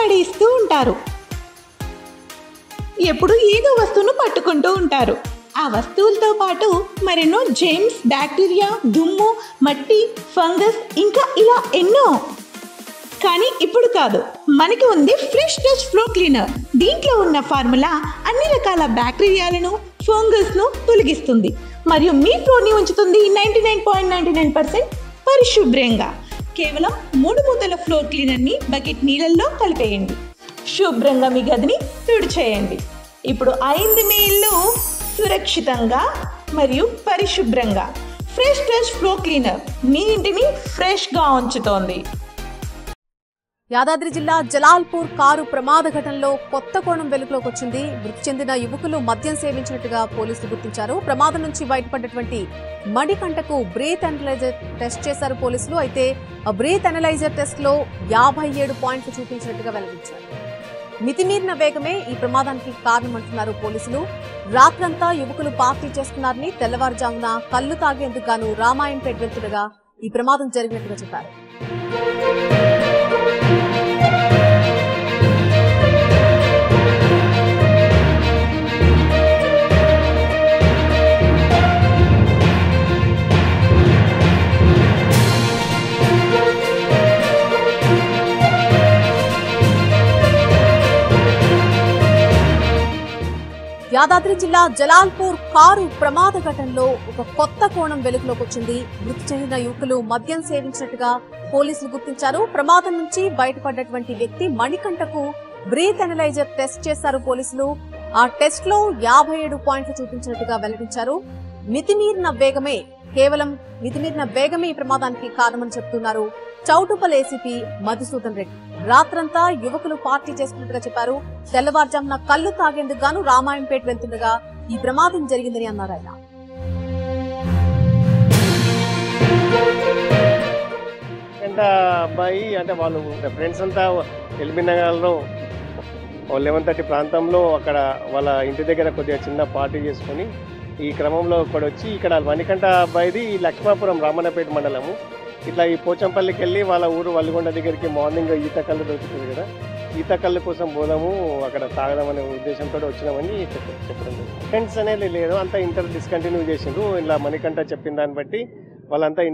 పడేస్తూ ఉంటారు. ఎప్పుడు ఏదో వస్తువును పట్టుకుంటూ ఉంటారు. ఆ వస్తువులతో పాటు మరెన్నో జెమ్స్, బ్యాక్టీరియా, దుమ్ము, మట్టి, ఫంగస్ ఇంకా ఇలా ఎన్నో. కానీ ఇప్పుడు కాదు, మనకి ఉంది ఫ్రెష్ టచ్ ఫ్లోర్ క్లీనర్. దీంట్లో ఉన్న ఫార్ములా అన్ని రకాల బ్యాక్టీరియాలను, ఫంగస్ను తొలగిస్తుంది మరియు మీ ఫ్లోర్ని ఉంచుతుంది 99.99% పరిశుభ్రంగా. కేవలం 3 మూతల ఫ్లోర్ క్లీనర్ని బకెట్ నీళ్ళల్లో కలిపేయండి. శుభ్రంగా మీ గదిని తుడిచేయండి. ఇప్పుడు అయింది మీ ఇల్లు సురక్షితంగా మరియు పరిశుభ్రంగా. ఫ్రెష్ టచ్ ఫ్లోర్ క్లీనర్ మీ ఇంటిని ఫ్రెష్గా ఉంచుతోంది. యాదాద్రి జిల్లా జలాల్పూర్ కారు ప్రమాద ఘటనలో కొత్త కోణం వెలుగులోకి వచ్చింది. మృతి చెందిన యువకులు మద్యం సేవించినట్టుగా పోలీసులు గుర్తించారు. ప్రమాదం నుంచి బయటపడ్డటువంటి మణికంఠకు బ్రీత్ అనలైజర్ టెస్ట్ చేశారు పోలీసులు. అయితే ఆ బ్రీత్ అనలైజర్ టెస్ట్ లో 57 పాయింట్లు చూపించినట్టుగా వెల్లడించారు. మితిమీరిన వేగమే ఈ ప్రమాదానికి కారణమంటున్నారు పోలీసులు. రాత్రంతా యువకులు పార్టీ చేస్తున్నారని, తెల్లవారుజామున కళ్లు తాగేందుకు గాను రామాయణపేట వెళ్తుండగా ఈ ప్రమాదం జరిగినట్టుగా చెప్పారు. యాదాద్రి జిల్లా జలాల్పూర్ కారు ప్రమాద ఘటనలో ఒక కొత్త కోణం వెలుగులోకి వచ్చింది. మృతి చెందిన యువకులు మద్యం సేవించినట్టుగా పోలీసులు గుర్తించారు. ప్రమాదం నుంచి బయటపడ్డటువంటి వ్యక్తి మణికంఠకు బ్రీత్ అనలైజర్ టెస్ట్ చేశారు పోలీసులు. ఆ టెస్ట్ లో 57 పాయింట్లు చూపించినట్టుగా వెల్లడించారు. మితిమీరిన వేగమే ఈ ప్రమాదానికి కారణమని చెప్తున్నారు చౌటుపల్ ఏసీపీ మధుసూదన్ రెడ్డి. రాత్రంతా యువకులు పార్టీ చేసుకున్నట్టుగా చెప్పారు. తెల్లవారుజామున కళ్లు తాగేందుకు గాను రామాయణపేట వెళ్తుండగా ఈ ప్రమాదం జరిగిందని అన్నారు ఆయన. అబ్బాయి అంటే వాళ్ళు ఫ్రెండ్స్ అంతా ఎల్బీనగర్లో 11:30 ప్రాంతంలో అక్కడ వాళ్ళ ఇంటి దగ్గర కొద్దిగా చిన్న పార్టీ చేసుకుని ఈ క్రమంలో ఇక్కడ వచ్చి ఇక్కడ మణికంఠ అబ్బాయిది లక్ష్మాపురం రామన్నపేట మండలము. ఇట్లా ఈ పోచంపల్లికి వెళ్ళి వాళ్ళ ఊరు వల్లిగొండ దగ్గరికి మార్నింగ్ ఈత కళ్ళు దొరుకుతుంది కదా, ఈత కళ్ళు కోసం పోదాము అక్కడ తాగదామనే ఉద్దేశంతో వచ్చినామని చెప్పడం. ఫ్రెండ్స్ అనేది లేదు, అంతా ఇంటర్ డిస్కంటిన్యూ చేసిండ్రు. ఇలా మణికంఠ చెప్పిన దాన్ని బట్టి వాళ్ళంతా